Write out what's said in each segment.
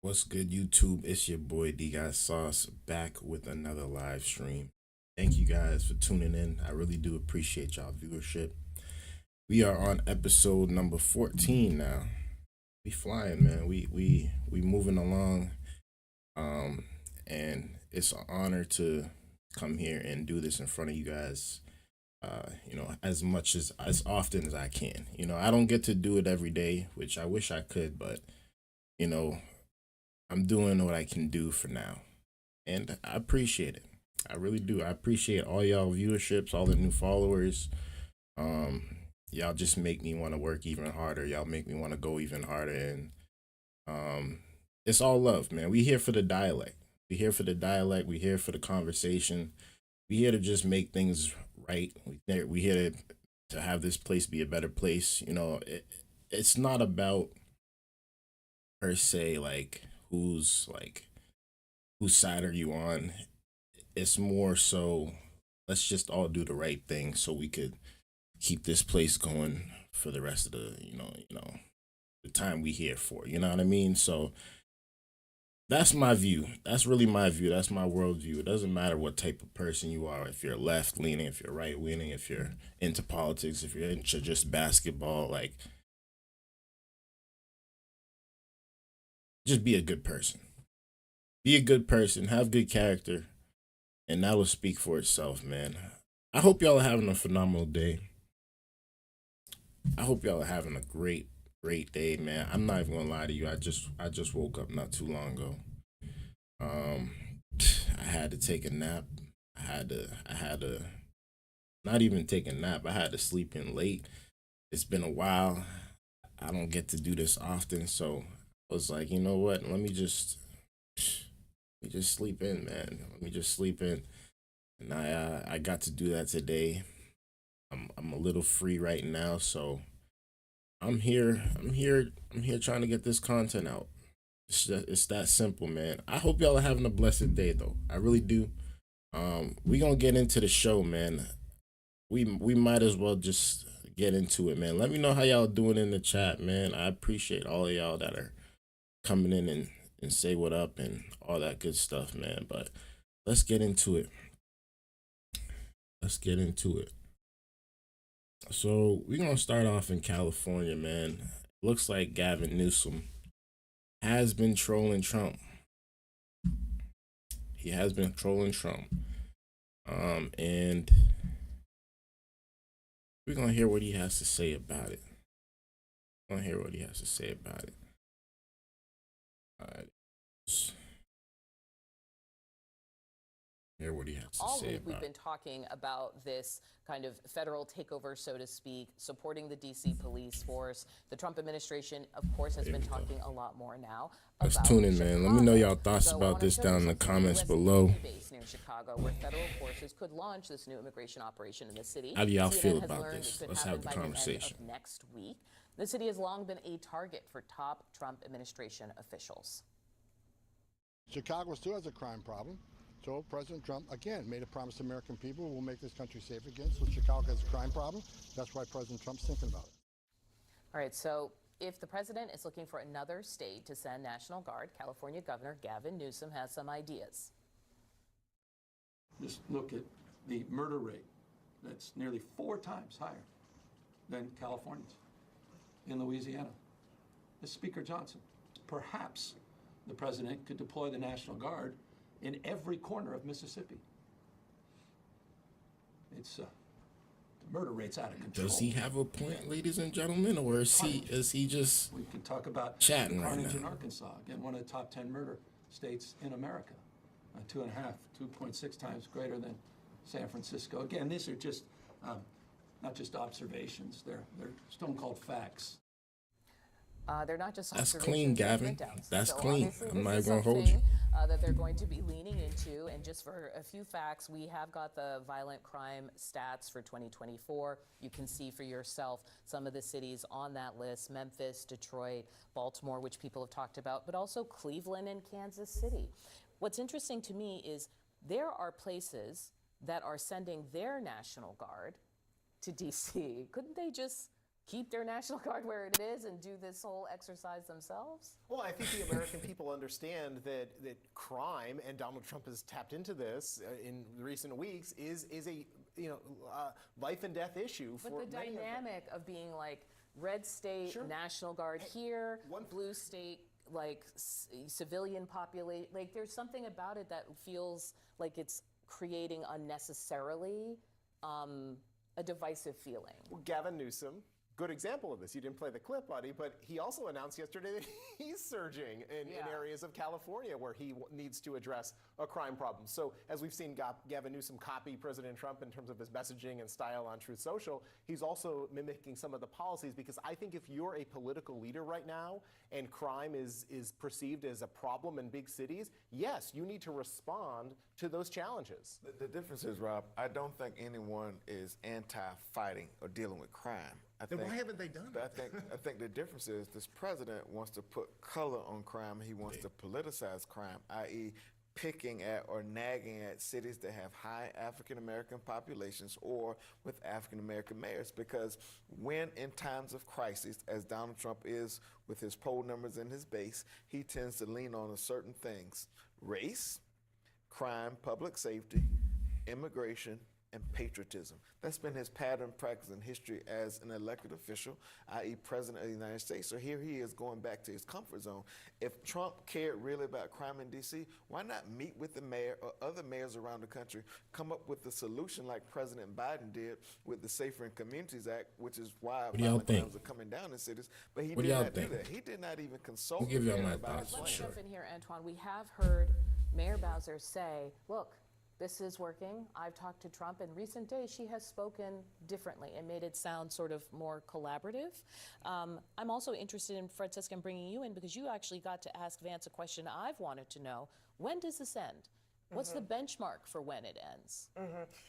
What's good, YouTube? It's your boy Dgotsauce back with another live stream. Thank you guys for tuning in. I really do appreciate y'all viewership. We are on episode number 14 now. We flying, man. We moving along. And it's an honor to come here and do this in front of you guys. As much as often as I can. I don't get to do it every day, which I wish I could, but you know, I'm doing what I can do for now. And I appreciate it. I really do. I appreciate all y'all viewerships, all the new followers. Um, y'all just make me want to work even harder. Y'all make me want to go even harder. And it's all love, man. We here for the dialect. We here for the dialect. We here for the conversation. We here to just make things right. We here to have this place be a better place. It's not about per se whose side are you on. It's more so let's just all do the right thing so we could keep this place going for the rest of the time we here for. You know what I mean? So that's my view. That's really my view. That's my worldview. It doesn't matter what type of person you are. If you're left leaning, if you're right leaning, if you're into politics, if you're into just basketball, just be a good person. Be a good person. Have good character, and that will speak for itself, man. I hope y'all are having a phenomenal day. I hope y'all are having a great day, man. I'm not even gonna lie to you. I just woke up not too long ago. Um, I had to take a nap. I had to not even take a nap. I had to sleep in late. It's been a while. I don't get to do this often, so I was like, you know what? Let me just sleep in, man. Let me just sleep in. And I got to do that today. I'm a little free right now, so I'm here. I'm here trying to get this content out. It's that simple, man. I hope y'all are having a blessed day, though. I really do. We gonna get into the show, man. We might as well just get into it, man. Let me know how y'all doing in the chat, man. I appreciate all of y'all that are coming in and say what up and all that good stuff, man. But let's get into it. Let's get into it. So we're gonna start off in California, man. Looks like Gavin Newsom has been trolling Trump. He has been trolling Trump. And we're gonna hear what he has to say about it. We're gonna hear what he has to say about it. All right. Hear what he has to All say week we've about been talking about this kind of federal takeover, so to speak, supporting the DC police force. The Trump administration, of course, has been talking a lot more now Let's about tune in, man. Let me know y'all thoughts So I about wanna this show down you in the something. comments US below. Navy base near Chicago, where federal forces could launch this new immigration operation in the city. How do y'all CNN feel has about learned this? it could Let's happen have the by the end conversation. of next week. The city has long been a target for top Trump administration officials. Chicago still has a crime problem. So President Trump, again, made a promise to American people, we'll make this country safe again. So Chicago has a crime problem. That's why President Trump's thinking about it. All right, so if the president is looking for another state to send National Guard, California Governor Gavin Newsom has some ideas. Just look at the murder rate. That's nearly 4 times higher than California's in Louisiana. As Speaker Johnson, perhaps the president could deploy the National Guard in every corner of Mississippi. It's the murder rate's out of control. Does he have a point, ladies and gentlemen, or is he just We can talk about chatting right carnage now? in Arkansas, again, one of the top 10 murder states in America. 2.6 times greater than San Francisco. Again, these are just not just observations; they're stone cold facts. They're not just That's observations, clean, they're Gavin. printouts. That's So clean. obviously I'm not this is gonna hold you. something, that they're going to be leaning into. And just for a few facts, we have got the violent crime stats for 2024. You can see for yourself some of the cities on that list: Memphis, Detroit, Baltimore, which people have talked about, but also Cleveland and Kansas City. What's interesting to me is there are places that are sending their National Guard to DC. Couldn't they just keep their National Guard where it is and do this whole exercise themselves? Well, I think the American people understand that crime, and Donald Trump has tapped into this in recent weeks, is a life and death issue for But the many dynamic of being like red state, Sure. National Guard here, blue state, like civilian population, like there's something about it that feels like it's creating unnecessarily a divisive feeling. Well, Gavin Newsom, good example of this. You didn't play the clip, buddy, but he also announced yesterday that he's surging in areas of California where he needs to address a crime problem. So as we've seen Gavin Newsom copy President Trump in terms of his messaging and style on Truth Social, he's also mimicking some of the policies, because I think if you're a political leader right now and crime is perceived as a problem in big cities, yes, you need to respond to those challenges. The difference is, Rob, I don't think anyone is anti-fighting or dealing with crime. Then why haven't they done it? I think the difference is this president wants to put color on crime. He wants to politicize crime, i.e. picking at or nagging at cities that have high African-American populations or with African-American mayors. Because when in times of crisis, as Donald Trump is with his poll numbers and his base, he tends to lean on certain things: race, crime, public safety, immigration, and patriotism. That's been his pattern, practice, and history as an elected official, i.e. President of the United States. So here he is going back to his comfort zone. If Trump cared really about crime in D.C., why not meet with the mayor or other mayors around the country, come up with a solution like President Biden did with the Safer in Communities Act, which is why violent crimes are coming down in cities. But he did not do that. He did not even consult. I'll give y'all my about thoughts. his Let's plan. jump in here, Antoine. We have heard Mayor Bowser say, look, this is working. I've talked to Trump. In recent days, she has spoken differently and made it sound sort of more collaborative. I'm also interested in, Francesca, in bringing you in because you actually got to ask Vance a question I've wanted to know. When does this end? What's the benchmark for when it ends?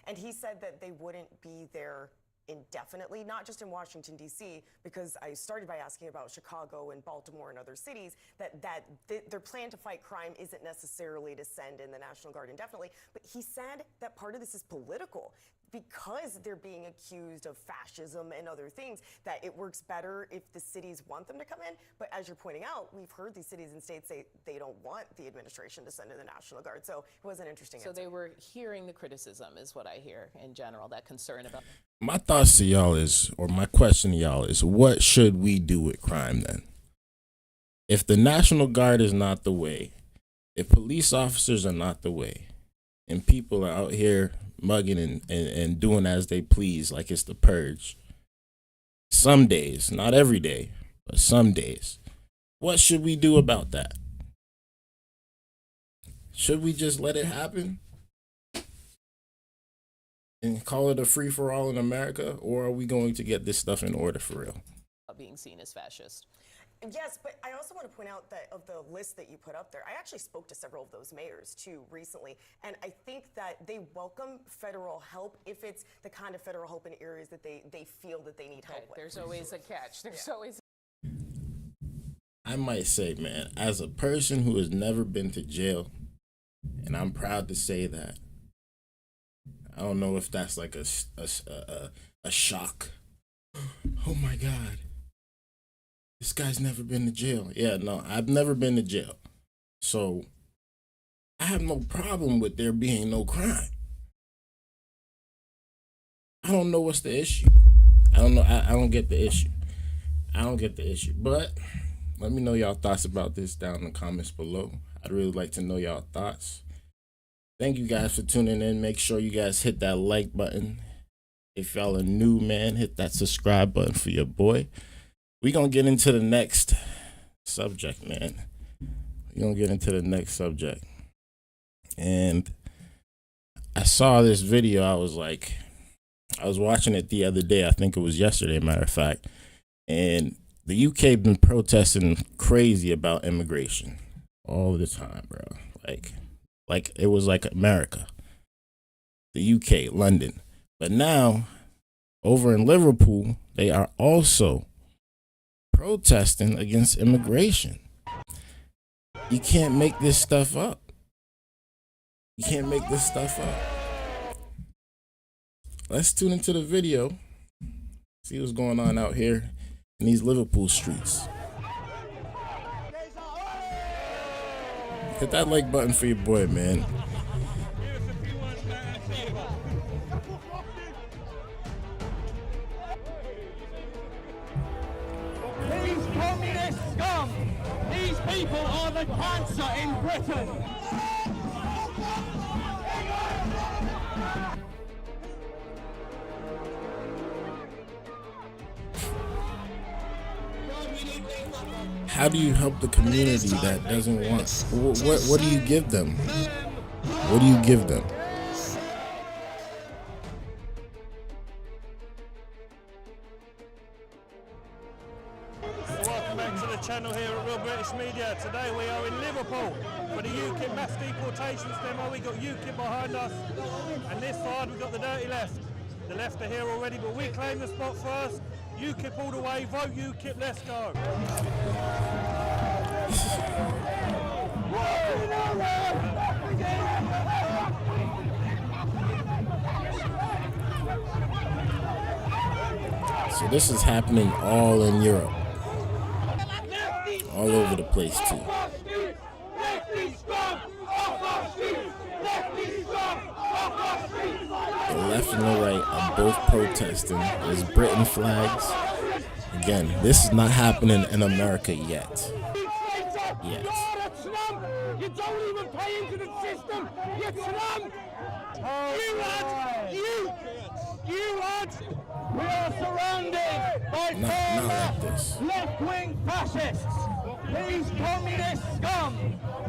And he said that they wouldn't be there indefinitely, not just in Washington, D.C., because I started by asking about Chicago and Baltimore and other cities, that their plan to fight crime isn't necessarily to send in the National Guard indefinitely. But he said that part of this is political, because they're being accused of fascism and other things, that it works better if the cities want them to come in. But as you're pointing out, we've heard these cities and states say they don't want the administration to send in the National Guard. So it was an interesting answer. So they were hearing the criticism, is what I hear in general, that concern about. My thoughts to y'all is, or my question to y'all is, what should we do with crime then? If the National Guard is not the way, if police officers are not the way, and people are out here mugging and doing as they please like it's the purge, some days, not every day, but some days, what should we do about that? Should we just let it happen and call it a free-for-all in America, or are we going to get this stuff in order for real? Being seen as fascist. Yes, but I also want to point out that of the list that you put up there, I actually spoke to several of those mayors too recently, and I think that they welcome federal help if it's the kind of federal help in areas that they feel that they need help with. There's always a catch. There's always. I might say, man, as a person who has never been to jail, and I'm proud to say that, I don't know if that's like a shock. Oh my God. This guy's never been to jail. Yeah, no, I've never been to jail. So I have no problem with there being no crime. I don't know what's the issue. I don't know. I don't get the issue. I don't get the issue. But let me know y'all thoughts about this down in the comments below. I'd really like to know y'all thoughts. Thank you guys for tuning in. Make sure you guys hit that like button. If y'all are new, man, hit that subscribe button for your boy. We're going to get into the next subject, man. We're going to get into the next subject. And I saw this video. I was watching it the other day. I think it was yesterday, matter of fact. And the UK been protesting crazy about immigration all the time, bro. Like it was like America. The UK, London. But now, over in Liverpool, they are also protesting against immigration. You can't make this stuff up. You can't make this stuff up. Let's tune into the video, See what's going on out here in these Liverpool streets. Hit that like button for your boy, man. These communist scum! These people are the cancer in Britain! How do you help the community that doesn't want? What do you give them? What do you give them? Welcome back to the channel here at Real British Media. Today we are in Liverpool for the UKIP mass deportations demo. We got UKIP behind us, and this side we got the dirty left. The left are here already, but we claim the spot first. UKIP all the way, vote UKIP, let's go. So this is happening all in Europe. All over the place too. The left and the right are both protesting. There's Britain flags. Again, this is not happening in America yet. Yet. You don't even pay into the system. You Trump. You lads. We are surrounded by Not like this. left-wing fascists. These communist scum.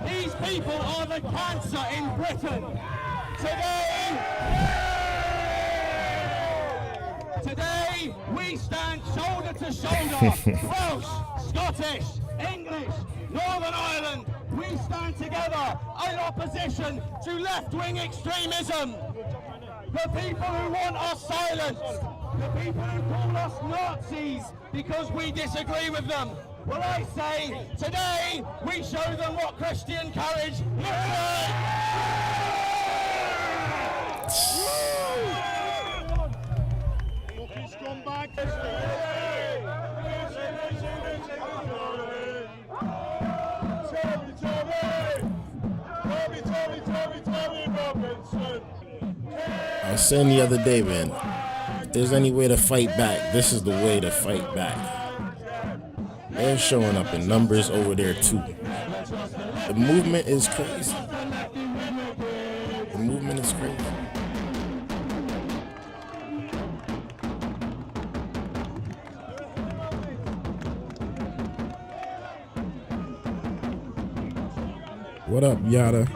These people are the cancer in Britain. Today we stand shoulder to shoulder. Welsh, Scottish, English, Northern Ireland. We stand together in opposition to left-wing extremism. The people who want us silenced. The people who call us Nazis because we disagree with them. Well, I say, today we show them what Christian courage looks like. I was saying the other day, man, if there's any way to fight back, this is the way to fight back. They're showing up in numbers over there too. The movement is crazy. The movement is crazy. What up, Yada?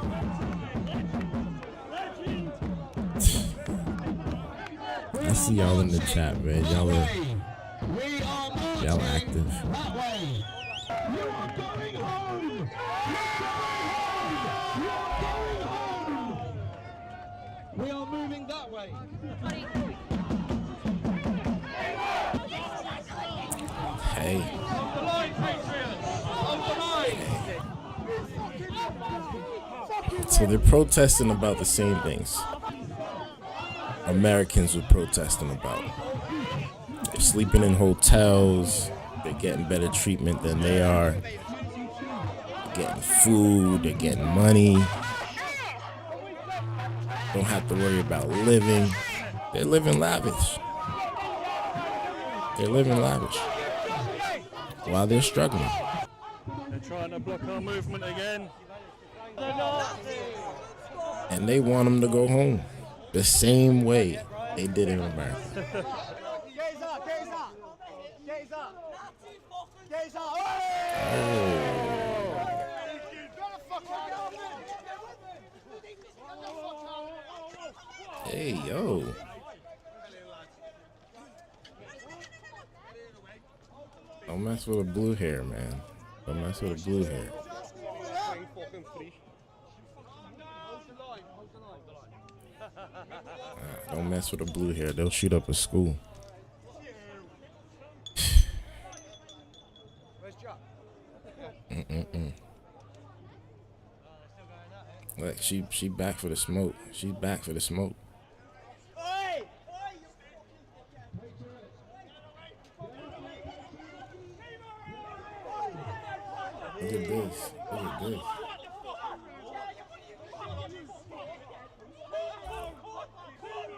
I see y'all in the chat, man. Y'all active. We are moving that way. Hey. On the line, Patriots. On the line. So they're protesting about the same things Americans were protesting about. They're sleeping in hotels. They're getting better treatment than they are. Getting food. They're getting money. Don't have to worry about living. They're living lavish. They're living lavish while they're struggling. They're trying to block our movement again. And they want them to go home the same way they did in America. Hey, yo. Don't mess with the blue hair, man. Don't mess with the blue hair. Don't mess with the blue hair. They'll shoot up a school. Look, she back for the smoke. She's back for the smoke. Look at this. Look at this.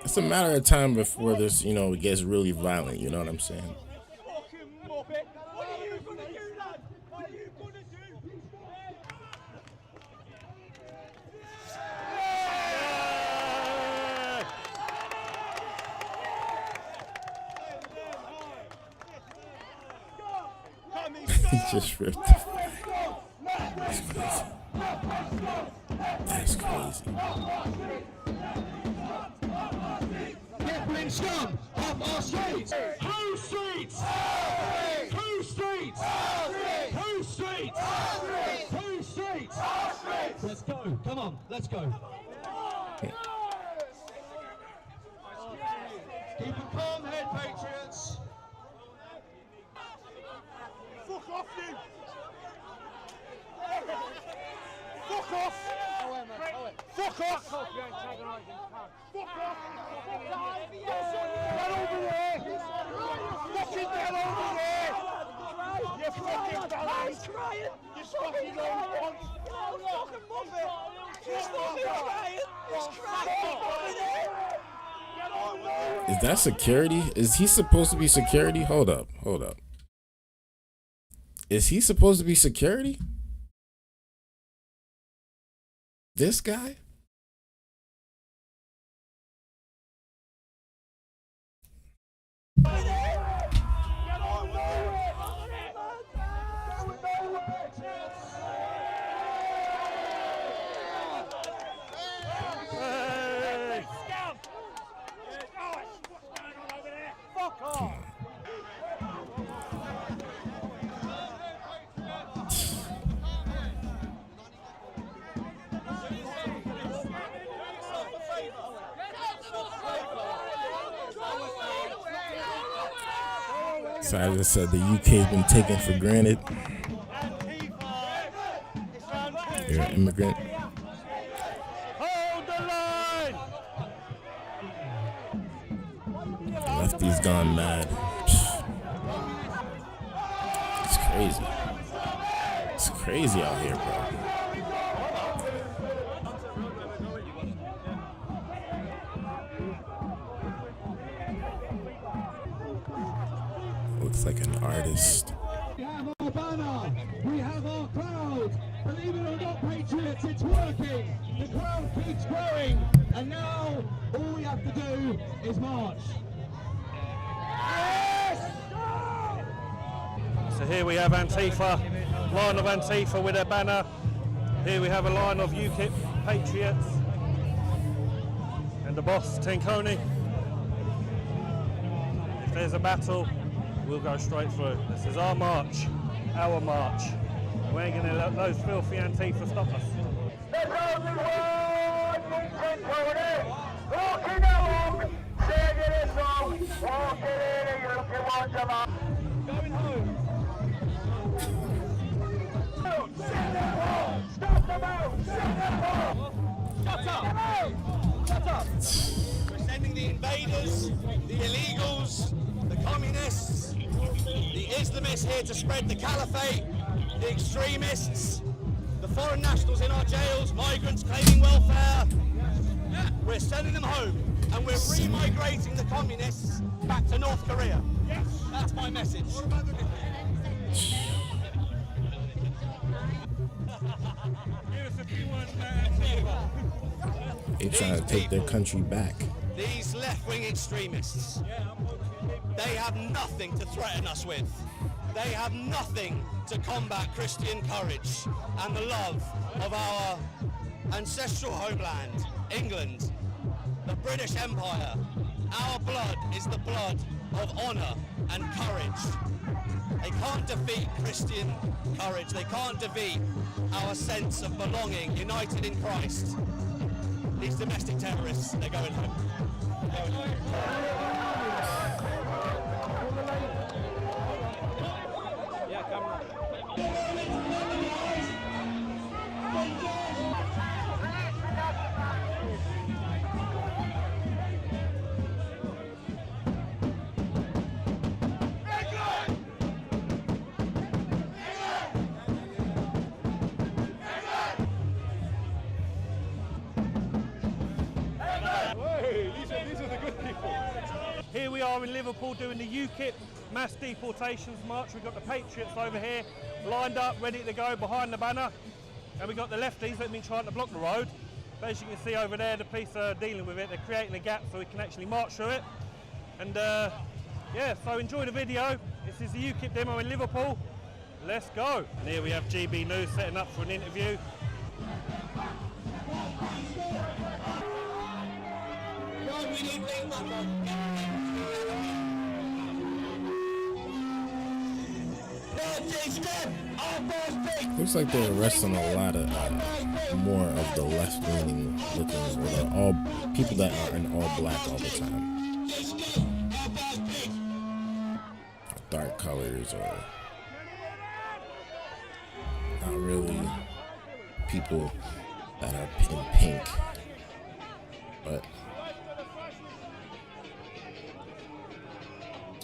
It's a matter of time before this, it gets really violent. You know what I'm saying? He just ripped the flag. That's crazy. Crippling scum off our streets! Whose streets? Whose streets? Whose streets? Whose streets? Let's go. Come on, let's go. Keep a calm head, Patriots. Fuck off, you! Fuck off! Fuck off! Fuck off! Get over there! Fucking get over there! You fucking balance! He's crying! You fucking don't fucking move it! He's fucking crying! He's crying! Get over there! Is that security? Is he supposed to be security? Hold up. Is he supposed to be security? This guy? So I just said the UK's been taken for granted. You're an immigrant. Hold the line! Lefty's gone mad. It's crazy. It's crazy out here, bro. Looks like an artist. We have our banner, we have our crowd. Believe it or not, Patriots, it's working. The crowd keeps growing, and now all we have to do is march. Yes! So here we have Antifa, line of Antifa with their banner. Here we have a line of UKIP Patriots and the boss, Tinconi. If there's a battle, we'll go straight through. This is our march, our march. We ain't gonna let those filthy Antifa stop us. There's only one movement going in. Walking along, singing a song, walking in a European wonderland. Going home. Stop the boat! Stop the boat! Shut up! Shut up! We're sending the invaders, the illegals, the communists, the Islamists here to spread the caliphate, the extremists, the foreign nationals in our jails, migrants claiming welfare. We're sending them home, and we're re-migrating the communists back to North Korea. Yes, that's my message. They're trying to take their country back. These left-wing extremists, they have nothing to threaten us with. They have nothing to combat Christian courage and the love of our ancestral homeland, England, the British Empire. Our blood is the blood of honour and courage. They can't defeat Christian courage. They can't defeat our sense of belonging, united in Christ. These domestic terrorists, they're going home. They're going are in Liverpool doing the UKIP mass deportations march. We've got the Patriots over here lined up, ready to go behind the banner. And we've got the lefties that have been trying to block the road. But as you can see over there, the police are dealing with it. They're creating a gap so we can actually march through it. And yeah, so enjoy the video. This is the UKIP demo in Liverpool. Let's go. And here we have GB News setting up for an interview. Looks like they're arresting a lot of more of the left-leaning lookings, or the all people that are in all black all the time, dark colors, or not really people that are in pink, but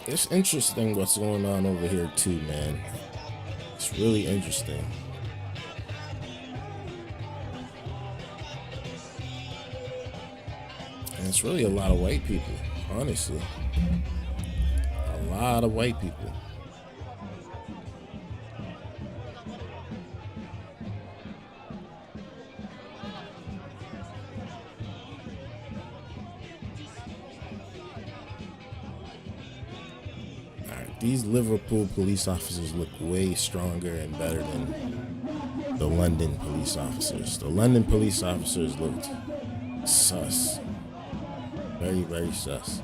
it's interesting what's going on over here too, man. It's really interesting. And it's really a lot of white people, honestly. A lot of white people. These Liverpool police officers look way stronger and better than the London police officers. The London police officers looked sus. Very, very sus.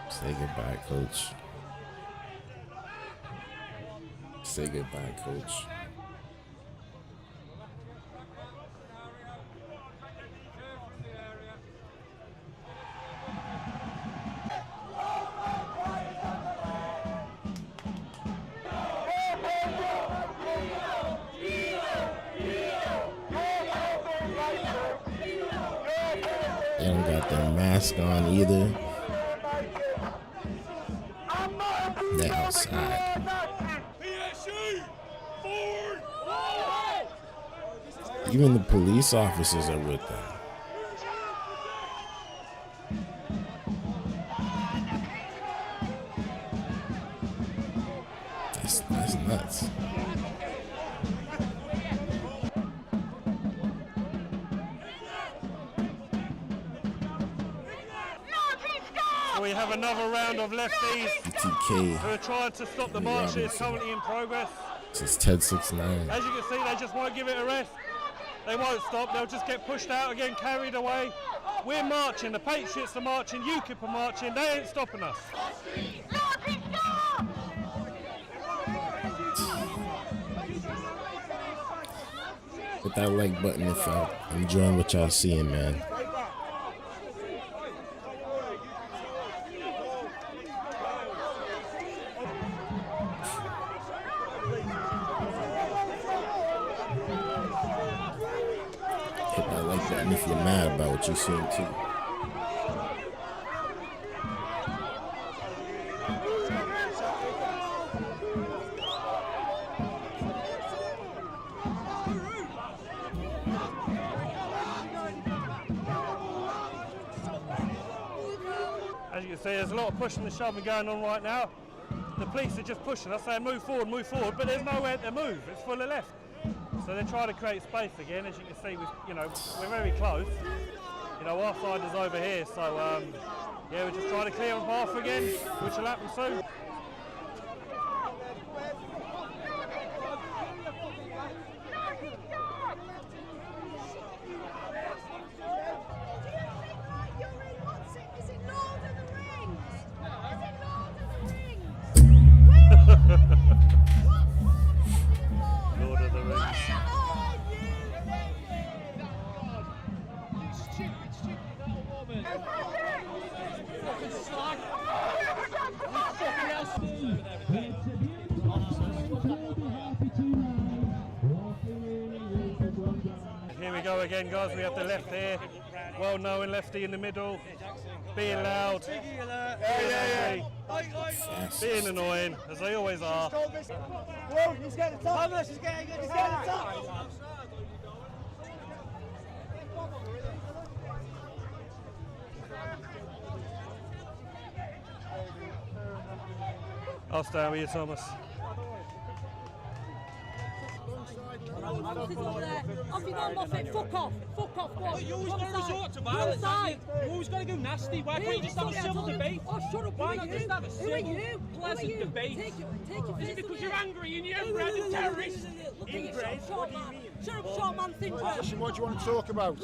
Say goodbye, coach. Say goodbye, coach. They don't got their mask on either. They're outside. Even the police officers are with them. That's nuts. So we have another round of lefties who are trying to stop the march that is currently in progress. This is Ted 69. As you can see, they just won't give it a rest. They won't stop. They'll just get pushed out again, carried away. We're marching. The Patriots are marching. UKIP are marching. They ain't stopping us. Hit that like button if y'all enjoying what y'all seeing, man. Hit that like button if you're mad about what you're seeing too. As you can see, there's a lot of pushing and shoving going on right now. The police are just pushing us, saying move forward, but there's nowhere to move. It's full of left. So they're trying to create space again. As you can see, we're very close. Our side is over here, so yeah, we're just trying to clear them off again, which will happen soon. Lord of the Rings. again, guys. We have the left here, well-known lefty in the middle, being loud, being annoying, as they always are. He's getting the top. Thomas is getting the top. I'll stand with you, Thomas. Off you go, Moffat. Fuck off. Fuck off. Go on. You always got to resort to violence. You always got to go nasty. Why can't you just have a civil debate? Oh, shut up. Why not just have a civil, pleasant debate? Is it because you're angry and you're inbred and terrorist? Inbred? What do you mean? Shut up, short man. Think What do you want to talk about?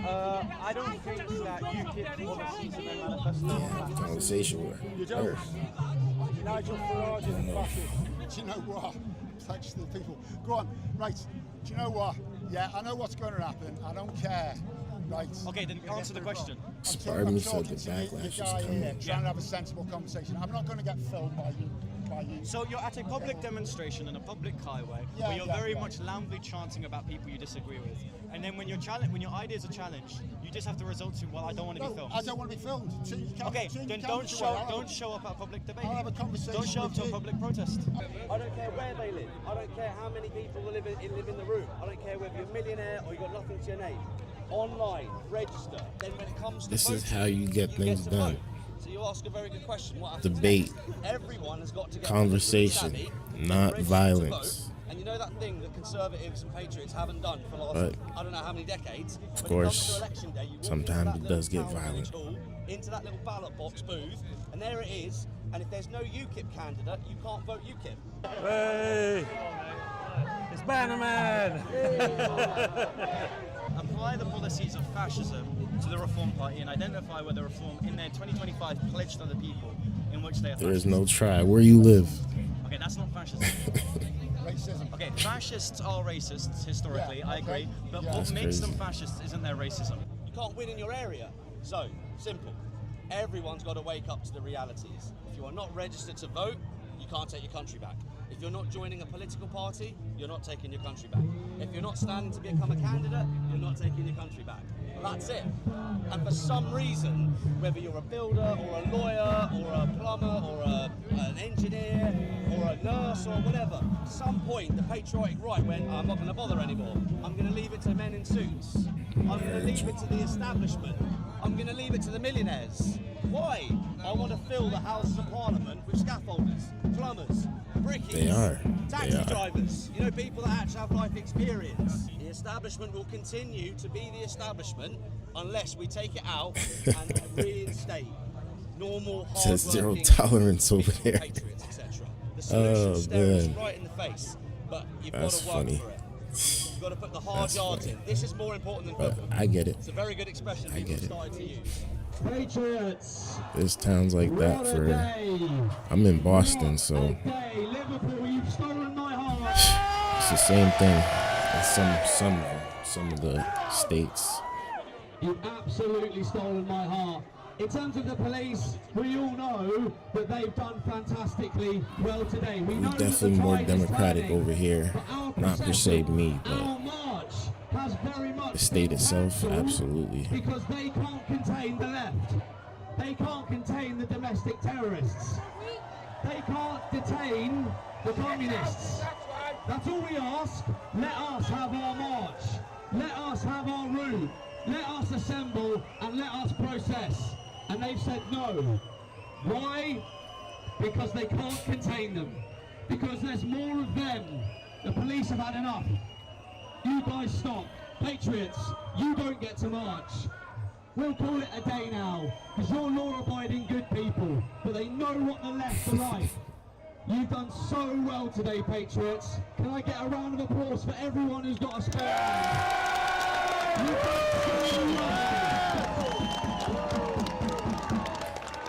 I don't think that UKIP policies in their manifesto. Conversation with You don't. Nigel Farage is a fascist. Do you know what? Pledge to the people. Go on. Right. Do you know what? Yeah, I know what's going to happen. I don't care. Right. Okay, then answer the question. Spartan said the I'm backlash is guy here, coming. trying to have a sensible conversation. I'm not going to get filmed by you. So you're at a public demonstration in a public highway where you're very much loudly chanting about people you disagree with, and then when your ideas are challenged, you just have to resort to, well, I don't want to be filmed. I don't want to be filmed. Okay, then don't show up at a public debate. I'll have a conversation. Don't show up to a public protest. I don't care where they live. I don't care how many people live in the room. I don't care whether you're a millionaire or you've got nothing to your name. Online, register. Then when it comes to This is voting, how you get things done. So you ask a very good question. What happens Debate, next? Everyone has got to get conversation, savvy, not register to violence. vote. And you know that thing that Conservatives and Patriots haven't done for the last, But, I don't know how many decades. of When it comes course, to election day, you walk sometimes into it that does little get town violent. hall, into that little ballot box booth, and there it is. And if there's no UKIP candidate, you can't vote UKIP. Hey! It's Banner Man! Apply the policies of fascism to the Reform Party and identify whether Reform in their 2025 pledge to the people in which they are There is fascist. no try. Where you live? Okay, that's not fascism. Racism. Okay, fascists are racists historically, I agree, but what That's makes them crazy. fascists isn't their racism. You can't win in your area. So, simple. Everyone's got to wake up to the realities. If you are not registered to vote, you can't take your country back. If you're not joining a political party, you're not taking your country back. If you're not standing to become a candidate, you're not taking your country back. That's it. And for some reason, whether you're a builder or a lawyer or a plumber or an engineer or a nurse or whatever, at some point the patriotic right went, I'm not going to bother anymore. I'm going to leave it to men in suits. I'm going to leave it to the establishment. I'm going to leave it to the millionaires. Why? I want to fill the Houses of Parliament with scaffolders, plumbers, brickies, They are. taxi They are. drivers, you know, people that actually have life experience. The establishment will continue to be the establishment unless we take it out and reinstate normal, Says zero hard-working tolerance over peaceful there. patriots, etc. The solution Oh, stares man. right in the face, but you've That's got to work funny. for it. You've got to put the hard That's yards funny. in. This is more important than But football. I get it. It's a very good expression I people get it. started to use. Patriots! There's towns like that What a for. day! I'm in Boston, What so a day! Liverpool, you've stolen my heart! it's the same thing as some of the states. You've absolutely stolen my heart. In terms of the police, we all know that they've done fantastically well today. We We're know that the definitely more tide is democratic turning, over here. but our Not per se procession, me, but our march has very much the state been itself, cancelled absolutely. Because they can't contain the left. They can't contain the domestic terrorists. They can't detain the communists. That's all we ask. Let us have our march. Let us have our route. Let us assemble and let us process. And they've said no. Why? Because they can't contain them. Because there's more of them. The police have had enough. You guys stop. Patriots, you don't get to march. We'll call it a day now, because you're law-abiding good people, but they know what the left are like. You've done so well today, Patriots. Can I get a round of applause for everyone who's got a spare hand? You've done so well.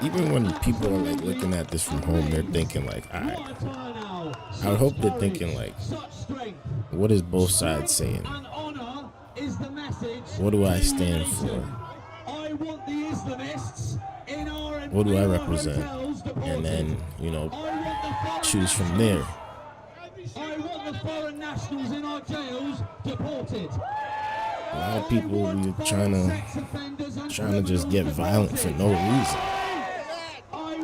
Even when people are like looking at this from home, they're thinking like, all right. What a turnout. I hope they're Such thinking courage, like, such strength. what is both sides saying? And honor is the message. What do I to the stand nation. for? I want the Islamists in our What do I in our represent? hotels deported. And then, you know, I want the foreign choose from nationals- there. I want the foreign nationals in our jails deported. A lot of people be trying to just get violent for no reason.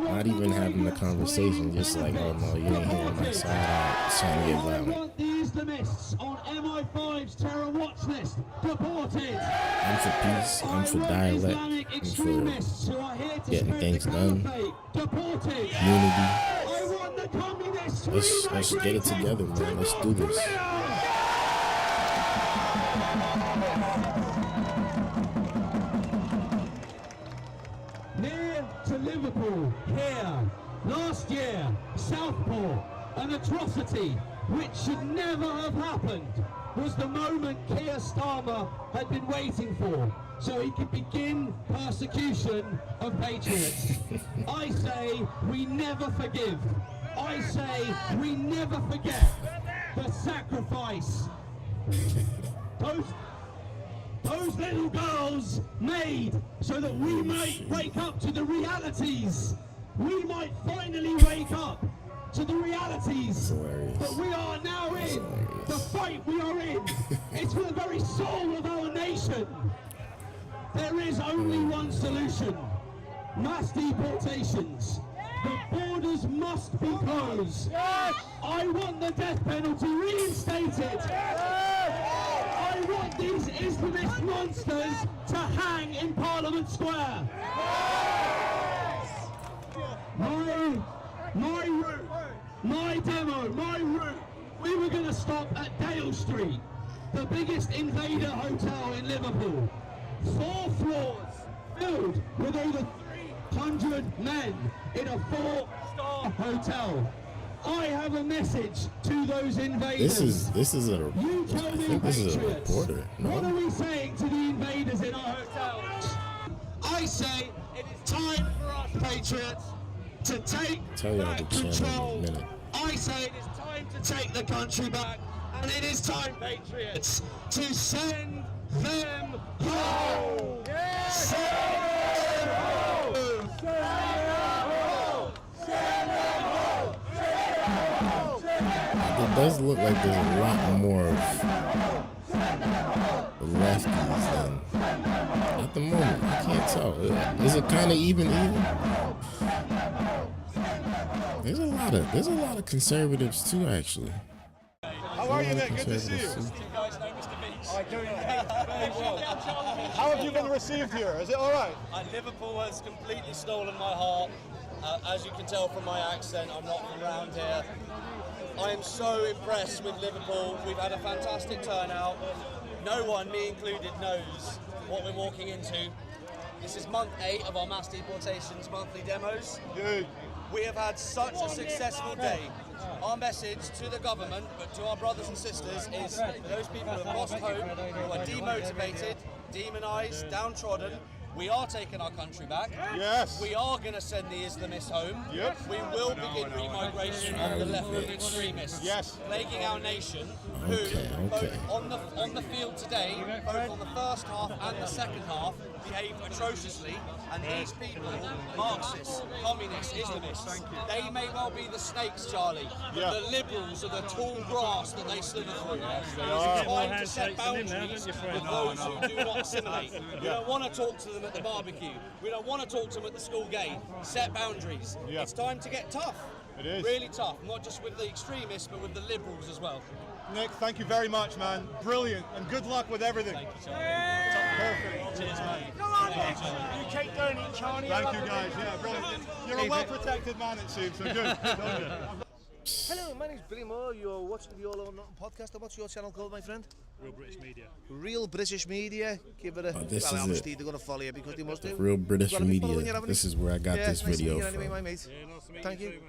Not even having the conversation, just like, oh no, you ain't here on my side. It's trying to get violent. The Islamists on MI5's terror watch list deported. I'm for peace. I'm for dialect. I'm for getting things done. Unity. Let's get it together, man. Let's do this. Near to Liverpool, here, last year, Southport, an atrocity which should never have happened, was the moment Keir Starmer had been waiting for, so he could begin persecution of patriots. I say we never forgive. I say we never forget the sacrifice those little girls made so that we might wake up to the realities. We might finally wake up to the realities that we are now in. The fight we are in. It's for the very soul of our nation. There is only one solution. Mass deportations. The borders must be closed. I want the death penalty reinstated. I want these Islamist monsters to hang in Parliament Square. My route, my demo, my route, we were going to stop at Dale Street, the biggest Invader hotel in Liverpool. 4 floors filled with over 300 men in a 4-star hotel. I have a message to those invaders. This is a reporter. No? What are we saying to the invaders in our hotels? I say it is time for us patriots to take back control. I say it is time to take the country back, and it is time, patriots, to send them home. Send them home. Send them home. It does look like there's a lot more of the lefties than at the moment. I can't tell. Is it kind of even? There's a lot of conservatives too, actually. How are you, Nick? Good to see you. How have you been received here? Is it all right? Liverpool has completely stolen my heart. As you can tell from my accent, I'm not from around here. I am so impressed with Liverpool. We've had a fantastic turnout. No one, me included, knows what we're walking into. This is month 8 of our mass deportations monthly demos. Good. We have had such a successful day. Our message to the government, but to our brothers and sisters, is for those people who have lost hope, who are demotivated, demonised, downtrodden. We are taking our country back. Yes. We are going to send the Islamists home. Yep. We will begin remigration of the left-wing extremists, plaguing our nation, who both on the field today, both on the first half and the second half, behave atrociously. And these people, Marxists, communists, Islamists, they may well be the snakes, Charlie, but the liberals are the tall grass that they slither through. It's time to set boundaries with those who do not assimilate. We don't want to talk to them at the barbecue. We don't want to talk to them at the school gate. Set boundaries. It's time to get tough. It is. Really tough. Not just with the extremists, but with the liberals as well. Nick, thank you very much, man. Brilliant. And good luck with everything. Thank you, Charlie. Perfect. Cheers, mate. You keep doing it, Charlie. Thank you, guys. Yeah, brilliant. You're a well-protected man, it seems, so good. Hello, my name's Billy Moore. You're watching the All or Nothing podcast. And what's your channel called, my friend? Real British Media. Real British Media. Give it a. This well, is obviously they're going to follow you because they must do. Real British Media. This is where I got this video from. Anyway, my mate. Thank you.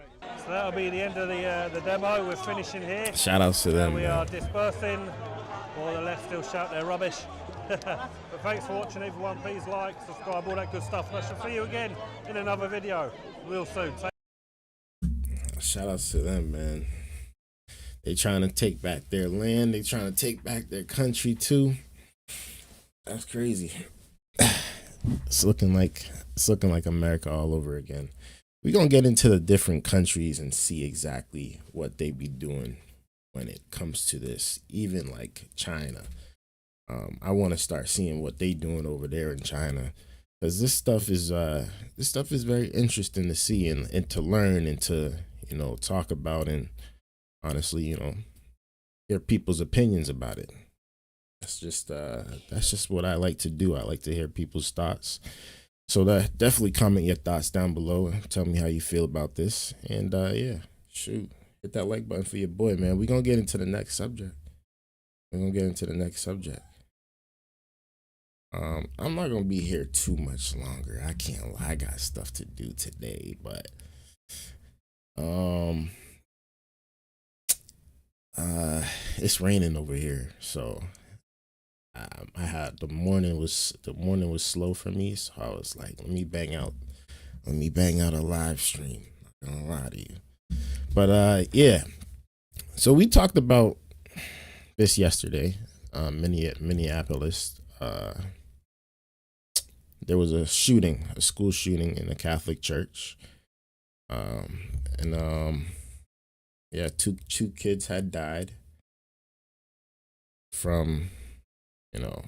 So that'll be the end of the demo. We're finishing here. Shout outs to them. We are dispersing. All the left still shout their rubbish. But thanks for watching, everyone. Please like, subscribe, all that good stuff. And I shall see you again in another video real soon. Shout outs to them, man. They trying to take back their land. They trying to take back their country too. That's crazy. It's looking like America all over again. We're gonna get into the different countries and see exactly what they be doing when it comes to this. Even like China. I want to start seeing what they doing over there in China, because this stuff is very interesting to see and to learn and to talk about, and honestly hear people's opinions about it. That's just what I like to do. I like to hear people's thoughts. So definitely comment your thoughts down below and tell me how you feel about this. And yeah, shoot, hit that like button for your boy, man. We're gonna get into the next subject. I'm not gonna be here too much longer. I can't lie, I got stuff to do today, but it's raining over here, so I had the morning was slow for me, so I was like, let me bang out a live stream. Not gonna lie to you, but yeah. So we talked about this yesterday. Minneapolis. There was a school shooting in a Catholic church, and yeah, two kids had died from a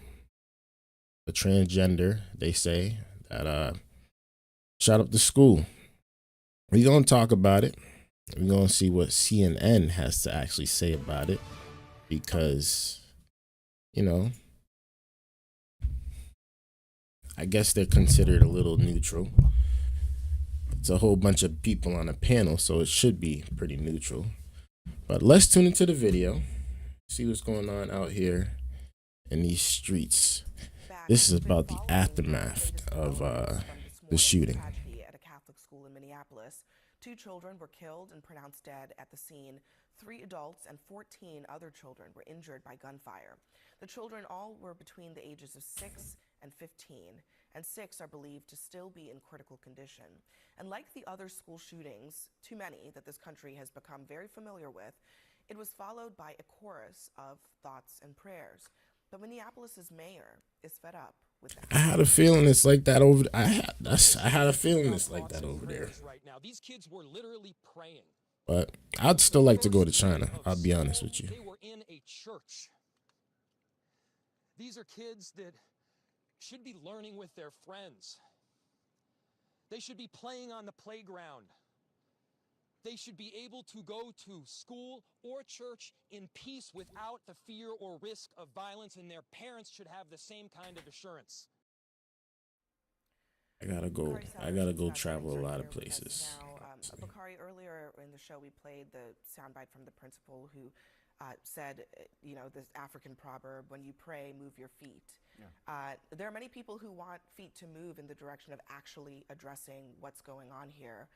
transgender, they say, that shot up the school. We're gonna talk about it. We're gonna see what CNN has to actually say about it, because I guess they're considered a little neutral. It's a whole bunch of people on a panel, so it should be pretty neutral. But let's tune into the video, see what's going on out here in these streets. This is about the aftermath of the shooting. At a Catholic school in Minneapolis, 2 children were killed and pronounced dead at the scene. 3 adults and 14 other children were injured by gunfire. The children all were between the ages of 6 and 15, and 6 are believed to still be in critical condition. And like the other school shootings, too many that this country has become very familiar with, it was followed by a chorus of thoughts and prayers. But Minneapolis's mayor is fed up with that. I had a feeling it's like that over. I had a feeling it's like that over there. Right now, these kids were literally praying. But I'd still like to go to China. I'll be honest with you. They were in a church. These are kids that should be learning with their friends. They should be playing on the playground. They should be able to go to school or church in peace without the fear or risk of violence, and their parents should have the same kind of assurance. I gotta go travel a lot of places. Bakari, earlier in the show, we played the soundbite from the principal who said, this African proverb, when you pray, move your feet. Yeah. There are many people who want feet to move in the direction of actually addressing what's going on here,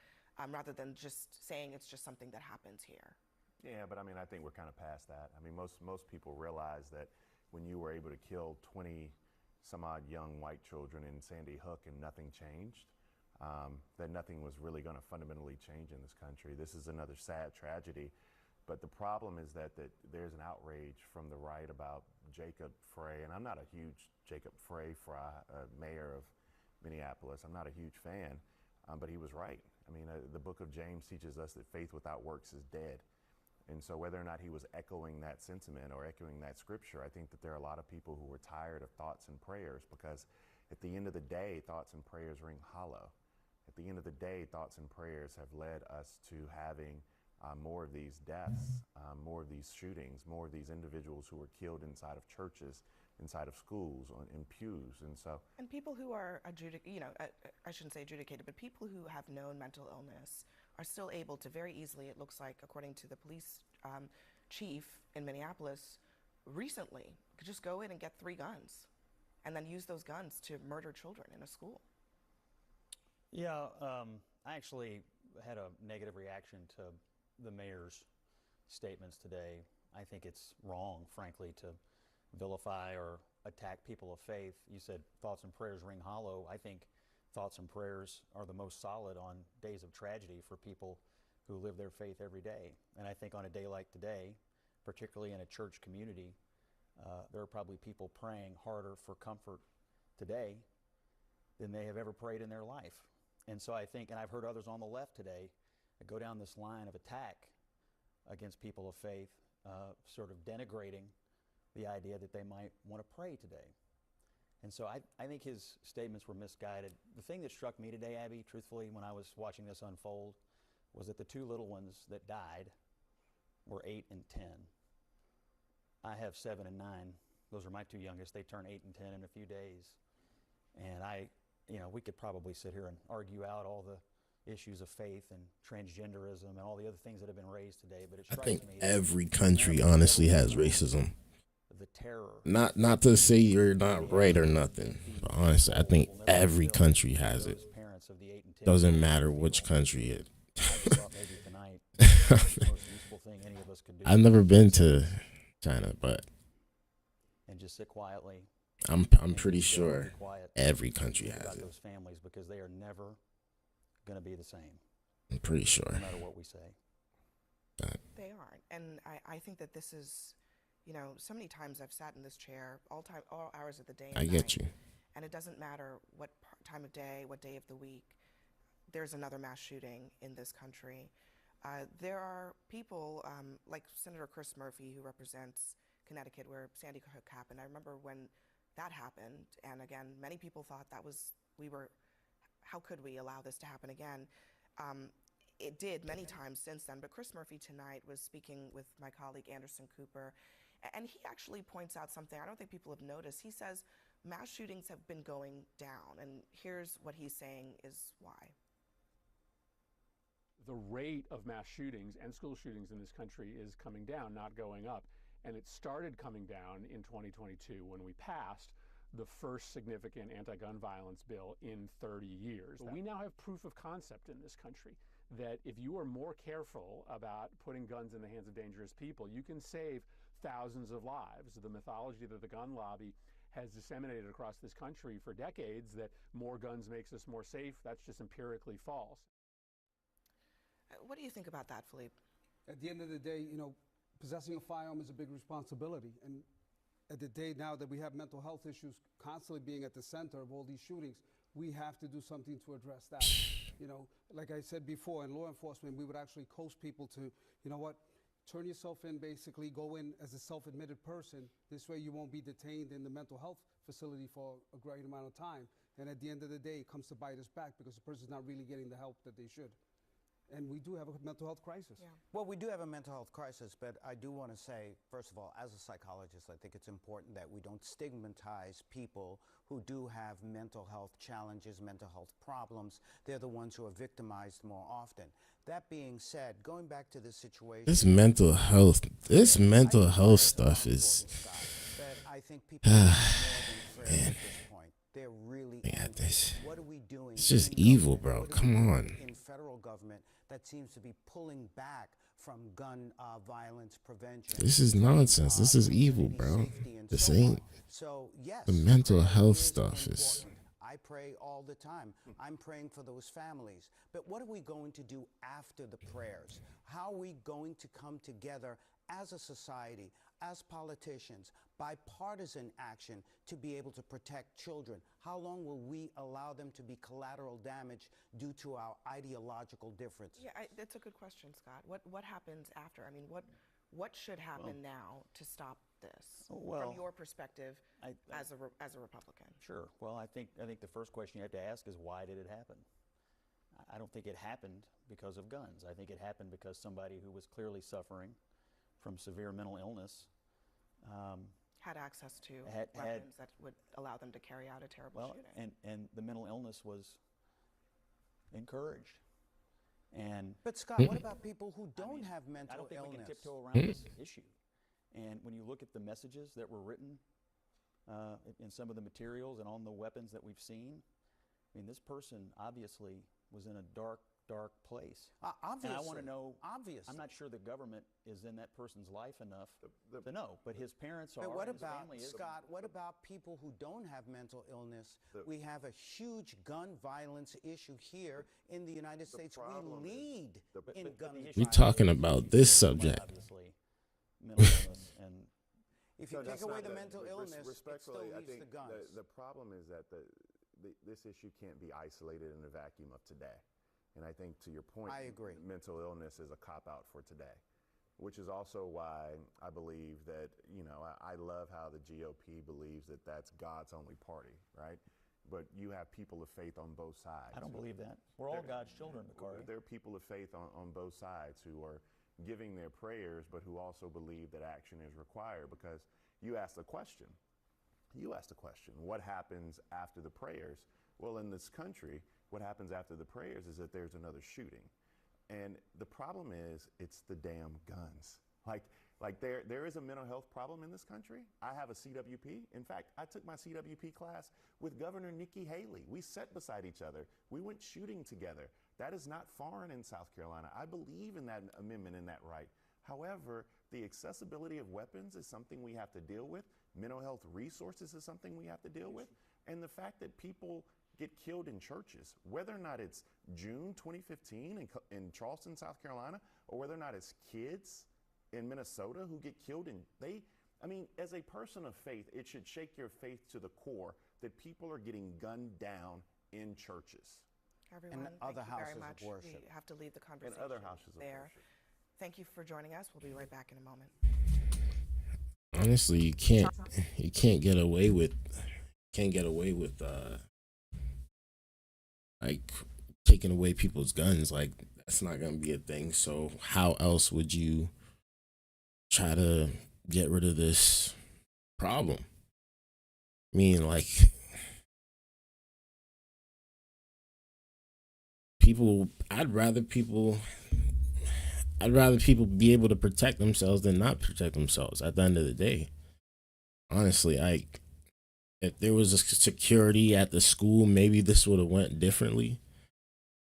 rather than just saying it's just something that happens here. Yeah, but I mean, I think we're kind of past that. I mean, most people realize that when you were able to kill 20 some odd young white children in Sandy Hook and nothing changed, that nothing was really going to fundamentally change in this country. This is another sad tragedy. But the problem is that there's an outrage from the right about Jacob Frey, and I'm not a huge Jacob Frey, mayor of Minneapolis. I'm not a huge fan, but he was right. I mean, the book of James teaches us that faith without works is dead. And so whether or not he was echoing that sentiment or echoing that scripture, I think that there are a lot of people who were tired of thoughts and prayers, because at the end of the day, thoughts and prayers ring hollow. At the end of the day, thoughts and prayers have led us to having more of these deaths, more of these shootings, more of these individuals who were killed inside of churches, inside of schools, in pews, and people who are I shouldn't say adjudicated, but people who have known mental illness are still able to very easily, it looks like, according to the police chief in Minneapolis recently, could just go in and get 3 guns and then use those guns to murder children in a school. Yeah, I actually had a negative reaction to the mayor's statements today. I think it's wrong, frankly, to vilify or attack people of faith. You said thoughts and prayers ring hollow. I think thoughts and prayers are the most solid on days of tragedy for people who live their faith every day. And I think on a day like today, particularly in a church community, there are probably people praying harder for comfort today than they have ever prayed in their life. And so I think, and I've heard others on the left today go down this line of attack against people of faith, sort of denigrating the idea that they might want to pray today. And so I think his statements were misguided. The thing that struck me today, Abby, truthfully, when I was watching this unfold, was that the two little ones that died were 8 and 10. I have 7 and 9. Those are my two youngest. They turn 8 and 10 in a few days. And we could probably sit here and argue out all the issues of faith and transgenderism and all the other things that have been raised today, but it strikes me I think every country honestly has racism. The terror. Not to say you're not right or nothing, but honestly, I think every country has it. Doesn't matter which country it. I've never been to China, but and just sit quietly. I'm pretty sure every country has it. Those families, because they are never going to be the same. I'm pretty sure. No matter what we say. They aren't, and I think that this is, so many times I've sat in this chair all hours of the day. I get you. And it doesn't matter what time of day, what day of the week. There's another mass shooting in this country. There are people like Senator Chris Murphy, who represents Connecticut, where Sandy Hook happened. I remember when that happened, and again, many people thought how could we allow this to happen again? It did many times since then, but Chris Murphy tonight was speaking with my colleague Anderson Cooper, and he actually points out something I don't think people have noticed. He says mass shootings have been going down, and here's what he's saying is why. The rate of mass shootings and school shootings in this country is coming down, not going up. And it started coming down in 2022 when we passed the first significant anti-gun violence bill in 30 years. We now have proof of concept in this country that if you are more careful about putting guns in the hands of dangerous people, you can save thousands of lives. The mythology that the gun lobby has disseminated across this country for decades, that more guns makes us more safe, that's just empirically false. What do you think about that, Philippe? At the end of the day, possessing a firearm is a big responsibility. And at the day now that we have mental health issues constantly being at the center of all these shootings, we have to do something to address that. Like I said before, in law enforcement, we would actually coach people to, turn yourself in, basically go in as a self-admitted person. This way you won't be detained in the mental health facility for a great amount of time. And at the end of the day, it comes to bite us back because the person's not really getting the help that they should. And we do have a mental health crisis. Yeah. Well, we do have a mental health crisis, but I do want to say, first of all, as a psychologist, I think it's important that we don't stigmatize people who do have mental health challenges, mental health problems. They're the ones who are victimized more often. That being said, going back to the situation... This mental health stuff is... I think people man. They're really this. What are we doing? It's just evil, bro. Come on. In federal government that seems to be pulling back from gun violence prevention. This is nonsense. This is evil, bro. This ain't. So, yes, the mental health stuff is. I pray all the time. I'm praying for those families. But what are we going to do after the prayers? How are we going to come together as a society, as politicians, bipartisan action to be able to protect children? How long will we allow them to be collateral damage due to our ideological difference? Yeah, that's a good question, Scott. What happens after? I mean, what should happen now to stop this from your perspective as a Republican? Sure. Well, I think the first question you have to ask is, why did it happen? I don't think it happened because of guns. I think it happened because somebody who was clearly suffering from severe mental illness had access to weapons that would allow them to carry out a terrible shooting. And the mental illness was encouraged. But Scott, what about people who don't have mental illness? I don't think we can tiptoe around this issue. And when you look at the messages that were written in some of the materials and on the weapons that we've seen, I mean, this person obviously was in a dark place. Obviously. And I want to know, obviously. I'm not sure the government is in that person's life enough to know, but his parents are, what and his about, family is. Scott, what about people who don't have mental illness? We have a huge gun violence issue here in the United States. We lead in gun violence. We're talking about this subject. Obviously, mental illness and if you take away the mental illness, respectfully, it still I leaves think the guns. the problem is that this issue can't be isolated in a vacuum of today. And I think, to your point, I agree. Mental illness is a cop-out for today. which is also why I believe that, I love how the GOP believes that that's God's only party, right? But you have people of faith on both sides. I don't believe that. We're all God's children, McCarty. There are people of faith on both sides who are giving their prayers, but who also believe that action is required. Because you asked the question, what happens after the prayers? Well, in this country, what happens after the prayers is that there's another shooting. And the problem is, it's the damn guns. Like there is a mental health problem in this country. I have a CWP. In fact, I took my CWP class with Governor Nikki Haley. We sat beside each other. We went shooting together. That is not foreign in South Carolina. I believe in that amendment and that right. However, the accessibility of weapons is something we have to deal with. Mental health resources is something we have to deal with. And the fact that people get killed in churches, whether or not it's June 2015 in Charleston, South Carolina, or whether or not it's kids in Minnesota who get killed, as a person of faith, it should shake your faith to the core that people are getting gunned down in churches. Everyone, other thank you very houses much. of worship. We have to leave the conversation And other houses of there. worship. Thank you for joining us. We'll be right back in a moment. Honestly, you can't get away with like taking away people's guns. Like, that's not gonna be a thing. So how else would you try to get rid of this problem? I mean, like, I'd rather people be able to protect themselves than not protect themselves at the end of the day. Honestly, if there was a security at the school, maybe this would have went differently.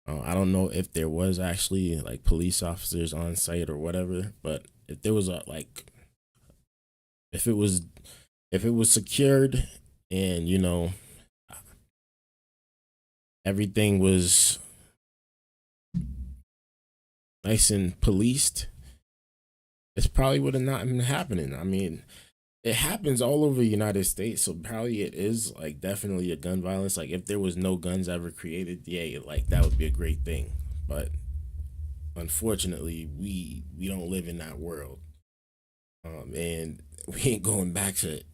I don't know if there was actually like police officers on site or whatever, but if there was if it was secured and everything was nice and policed, this probably would have not been happening. I mean, it happens all over the United States, so probably it is like definitely a gun violence. Like, if there was no guns ever created, yeah, like that would be a great thing. But unfortunately, we don't live in that world, and we ain't going back to it.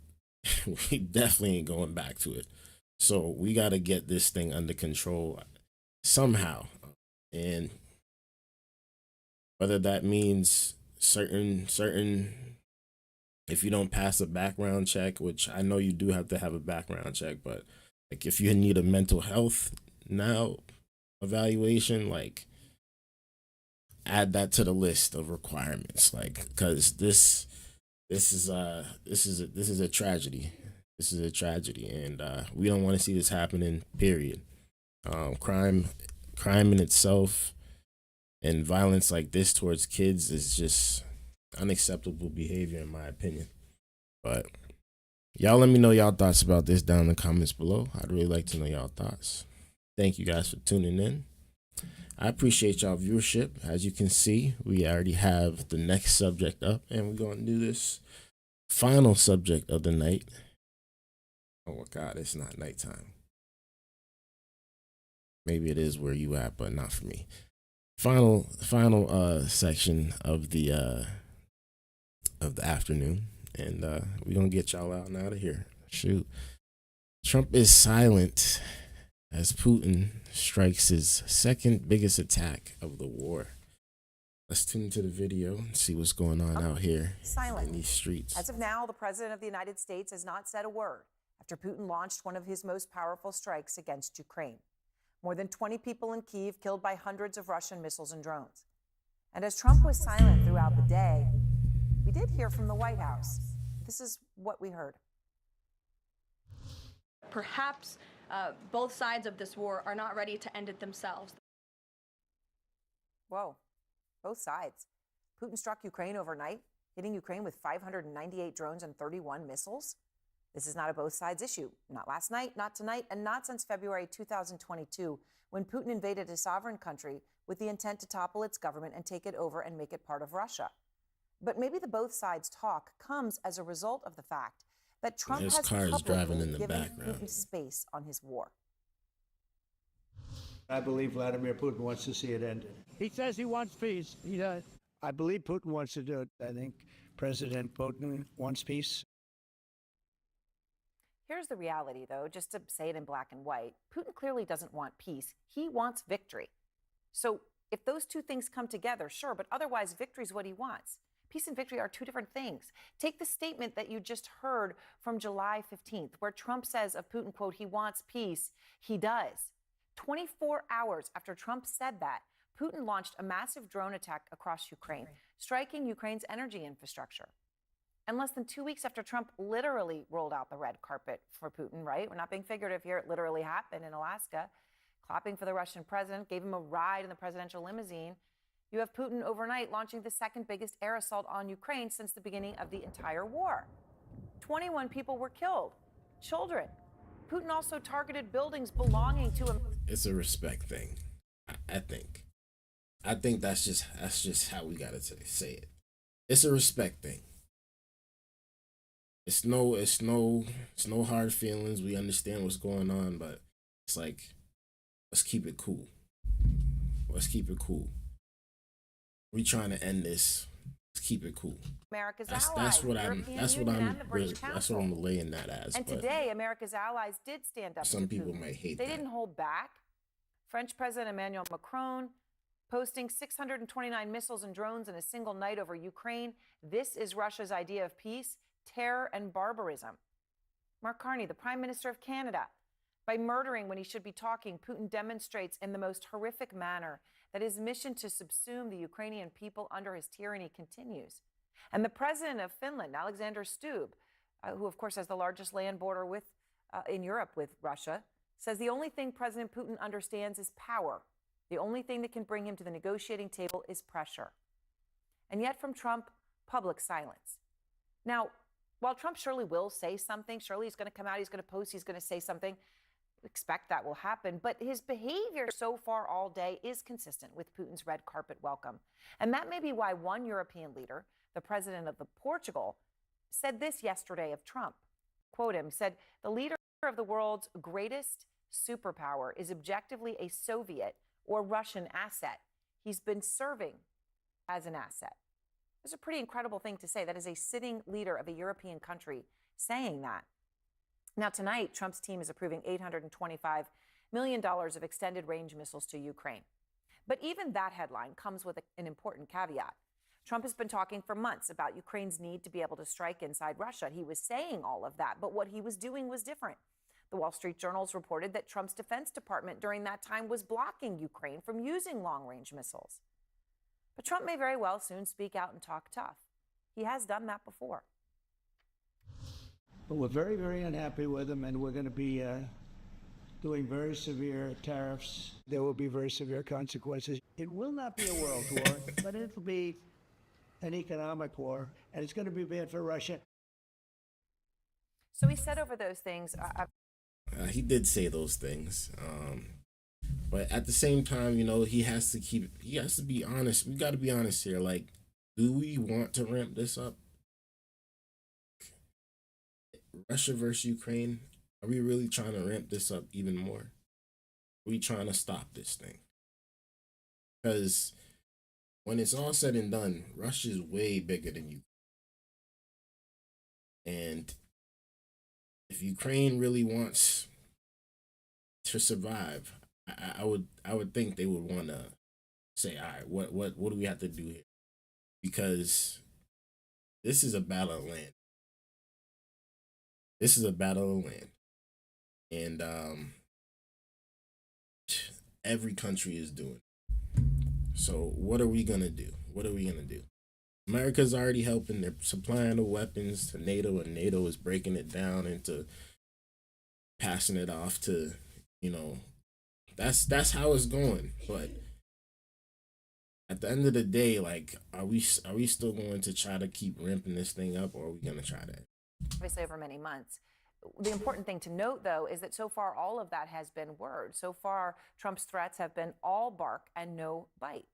We definitely ain't going back to it. So we got to get this thing under control somehow, and whether that means certain if you don't pass a background check, which I know you do have to have a background check, but like if you need a mental health now evaluation, like add that to the list of requirements, like, because this is a tragedy. This is a tragedy, and we don't want to see this happening, period. Crime in itself and violence like this towards kids is just unacceptable behavior, in my opinion. But y'all let me know y'all thoughts about this down in the comments below. I'd really like to know y'all thoughts. Thank you guys for tuning in. I appreciate y'all viewership. As you can see, we already have the next subject up, and we're going to do this final subject of the night. Oh my God, it's not nighttime. Maybe it is where you at, but not for me. Final section of the afternoon, and we're gonna get y'all out and out of here. Shoot. Trump is silent as Putin strikes his second biggest attack of the war. Let's tune into the video and see what's going on out here in these streets. As of now, the President of the United States has not said a word after Putin launched one of his most powerful strikes against Ukraine. More than 20 people in Kyiv killed by hundreds of Russian missiles and drones. And as Trump was silent throughout the day, we did hear from the White House. This is what we heard. Perhaps both sides of this war are not ready to end it themselves. Whoa, both sides. Putin struck Ukraine overnight, hitting Ukraine with 598 drones and 31 missiles. This is not a both sides issue. Not last night, not tonight, and not since February 2022, when Putin invaded a sovereign country with the intent to topple its government and take it over and make it part of Russia. But maybe the both sides talk comes as a result of the fact that Trump has publicly given Putin space on his war. I believe Vladimir Putin wants to see it ended. He says he wants peace. He does. I believe Putin wants to do it. I think President Putin wants peace. Here's the reality, though, just to say it in black and white. Putin clearly doesn't want peace. He wants victory. So if those two things come together, sure, but otherwise victory is what he wants. Peace and victory are two different things. Take the statement that you just heard from July 15th, where Trump says of Putin, quote, he wants peace. He does. 24 hours after Trump said that, Putin launched a massive drone attack across Ukraine, striking Ukraine's energy infrastructure. And less than 2 weeks after Trump literally rolled out the red carpet for Putin, right? We're not being figurative here. It literally happened in Alaska, clapping for the Russian president, gave him a ride in the presidential limousine. You have Putin overnight launching the second biggest air assault on Ukraine since the beginning of the entire war. 21 people were killed, children. Putin also targeted buildings belonging to him. It's a respect thing, I think. I think that's just how we gotta say it. It's a respect thing. It's no hard feelings. We understand what's going on, but it's like, let's keep it cool. Let's keep it cool. We trying to end this. Let's keep it cool. America's That's allies, what I'm laying that as. And today, America's allies did stand up. Some to people Putin. might hate They that. didn't hold back. French President Emmanuel Macron posting 629 missiles and drones in a single night over Ukraine. This is Russia's idea of peace, terror, and barbarism. Mark Carney, the Prime Minister of Canada, by murdering when he should be talking, Putin demonstrates in the most horrific manner that his mission to subsume the Ukrainian people under his tyranny continues. And the President of Finland, Alexander Stubb, who of course has the largest land border in Europe with Russia, says the only thing President Putin understands is power. The only thing that can bring him to the negotiating table is pressure. And yet from Trump, public silence. Now, while Trump surely will say something, surely he's going to come out, he's going to post, he's going to say something, expect that will happen. But his behavior so far all day is consistent with Putin's red carpet welcome. And that may be why one European leader, the president of Portugal, said this yesterday of Trump. Quote him, said, the leader of the world's greatest superpower is objectively a Soviet or Russian asset. He's been serving as an asset. It's a pretty incredible thing to say. That is a sitting leader of a European country saying that. Now, tonight, Trump's team is approving $825 million of extended range missiles to Ukraine. But even that headline comes with an important caveat. Trump has been talking for months about Ukraine's need to be able to strike inside Russia. He was saying all of that, but what he was doing was different. The Wall Street Journal's reported that Trump's Defense Department during that time was blocking Ukraine from using long-range missiles. But Trump may very well soon speak out and talk tough. He has done that before. But we're very, very unhappy with him, and we're going to be doing very severe tariffs. There will be very severe consequences. It will not be a world war, but it'll be an economic war, and it's going to be bad for Russia. So he said over those things. He did say those things. But at the same time, you know, he has to be honest. We got to be honest here. Like, do we want to ramp this up? Russia versus Ukraine, are we really trying to ramp this up even more? Are we trying to stop this thing? Because when it's all said and done, Russia's way bigger than Ukraine. And if Ukraine really wants to survive, I would think they would want to say, all right, what do we have to do here? Because this is a battle of land. This is a battle of land. And every country is doing it. So what are we going to do? What are we going to do? America's already helping. They're supplying the weapons to NATO, and NATO is breaking it down into passing it off to, you know, that's how it's going. But at the end of the day, like, are we still going to try to keep ramping this thing up, or are we going to try that? Obviously over many months. The important thing to note, though, is that so far all of that has been word. So far, Trump's threats have been all bark and no bite.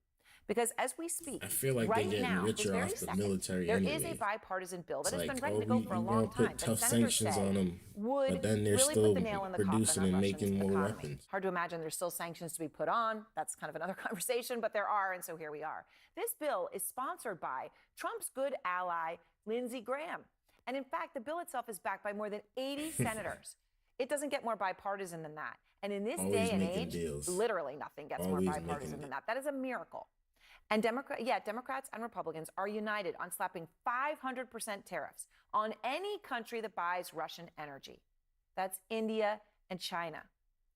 Because as we speak, I feel like right they're getting now, this richer very off the second, military there anyway. is a bipartisan bill that It's has like, been ready oh, to go we for a gonna long time. put That tough senators sanctions say on them, would but then they're really still put the nail in the coffin producing on and Russia's making more economy. weapons. Hard to imagine there's still sanctions to be put on. That's kind of another conversation, but there are, and so here we are. This bill is sponsored by Trump's good ally, Lindsey Graham. And in fact, the bill itself is backed by more than 80 senators. It doesn't get more bipartisan than that. And in this Always day and making age, deals. literally nothing gets Always more making bipartisan than that. That is a miracle. And Democrats and Republicans are united on slapping 500% tariffs on any country that buys Russian energy. That's India and China.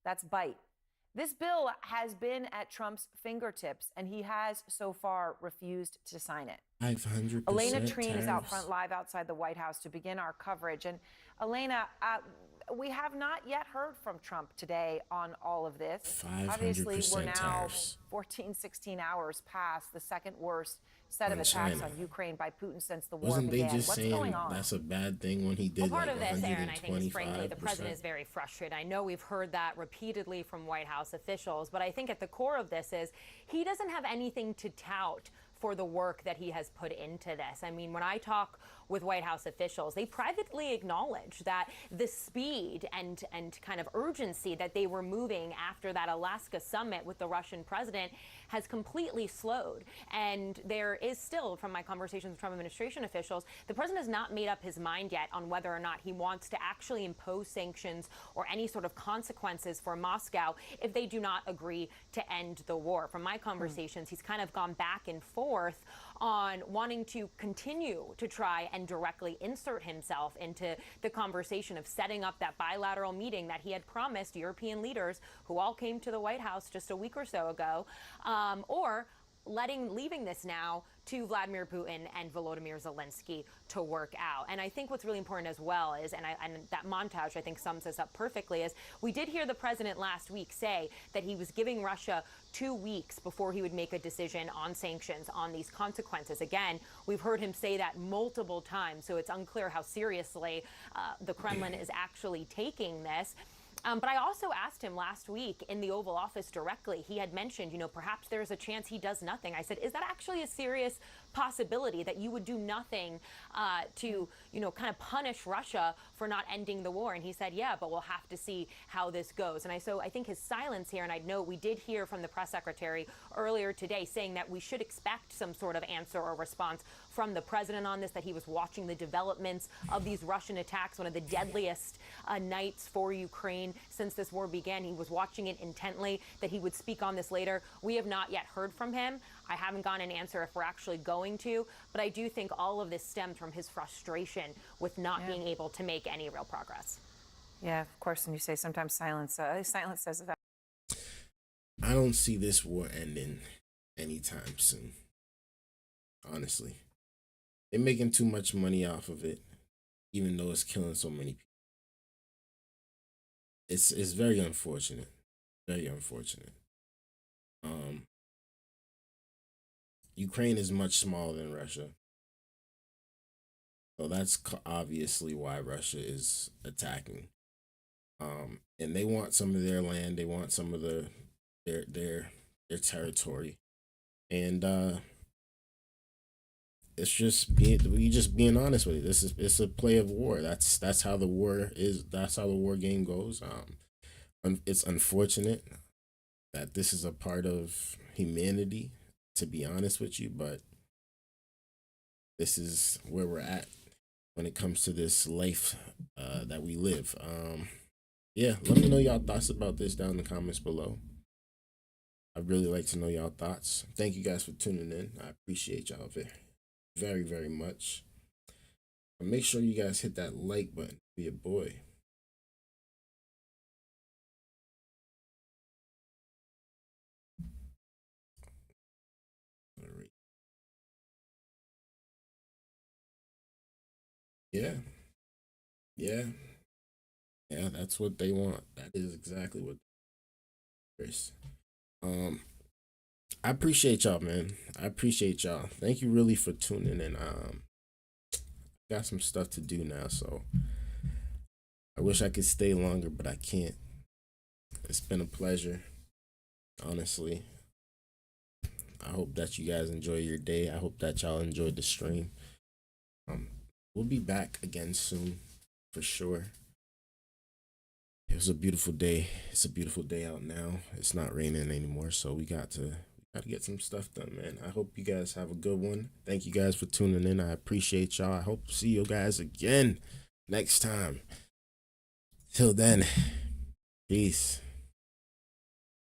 That's BITE. This bill has been at Trump's fingertips, and he has so far refused to sign it. 500% Elena Treen is out tariffs. front live outside the White House to begin our coverage. And Elena, we have not yet heard from Trump today on all of this. Obviously, we're 500% now tariffs. 14, 16 hours past the second worst set of On attacks China. on Ukraine by Putin since the war Wasn't they began. just What's saying going on? that's a bad thing when he did Well, part like of this, Aaron, I think, is frankly the 125%? president is very frustrated. I know we've heard that repeatedly from White House officials, but I think at the core of this is he doesn't have anything to tout for the work that he has put into this. I mean, when I talk with White House officials, they privately acknowledge that the speed and kind of urgency that they were moving after that Alaska summit with the Russian president has completely slowed. And there is still, from my conversations with Trump administration officials, the president has not made up his mind yet on whether or not he wants to actually impose sanctions or any sort of consequences for Moscow if they do not agree to end the war. From my conversations, he's kind of gone back and forth on wanting to continue to try and directly insert himself into the conversation of setting up that bilateral meeting that he had promised European leaders who all came to the White House just a week or so ago, or leaving this now to Vladimir Putin and Volodymyr Zelensky to work out. And I think what's really important as well is, and that montage I think sums this up perfectly, is we did hear the president last week say that he was giving Russia 2 weeks before he would make a decision on sanctions, on these consequences. Again, we've heard him say that multiple times, so it's unclear how seriously the Kremlin is actually taking this. But I also asked him last week in the Oval Office directly. He had mentioned, perhaps there's a chance he does nothing. I said, is that actually a serious possibility that you would do nothing to, kind of punish Russia for not ending the war? And he said, yeah, but we'll have to see how this goes. And I think his silence here, and I know we did hear from the press secretary earlier today saying that we should expect some sort of answer or response from the president on this, that he was watching the developments of these Russian attacks, one of the deadliest nights for Ukraine since this war began. He was watching it intently, that he would speak on this later. We have not yet heard from him. I haven't gotten an answer if we're actually going to, but I do think all of this stems from his frustration with not being able to make any real progress. Yeah, of course. And you say sometimes silence says that. I don't see this war ending anytime soon. Honestly, they're making too much money off of it, even though it's killing so many people. It's very unfortunate, very unfortunate. Ukraine is much smaller than Russia, so that's obviously why Russia is attacking. And they want some of their land, they want some of their territory, and it's just being honest with it. It's a play of war. That's how the war is. That's how the war game goes. It's unfortunate that this is a part of humanity, to be honest with you, but this is where we're at when it comes to this life that we live. Yeah, let me know y'all thoughts about this down in the comments below. I'd really like to know y'all thoughts. Thank you guys for tuning in. I appreciate y'all very, very much. And make sure you guys hit that like button for your boy. All right. Yeah, that's what they want. That is exactly what it is. I appreciate y'all, man. I appreciate y'all. Thank you really for tuning in. Got some stuff to do now, so I wish I could stay longer, but I can't. It's been a pleasure, honestly. I hope that you guys enjoy your day. I hope that y'all enjoyed the stream. We'll be back again soon, for sure. It was a beautiful day. It's a beautiful day out now. It's not raining anymore, so we got to get some stuff done, man. I hope you guys have a good one. Thank you guys for tuning in. I appreciate y'all. I hope to see you guys again next time. Till then, peace.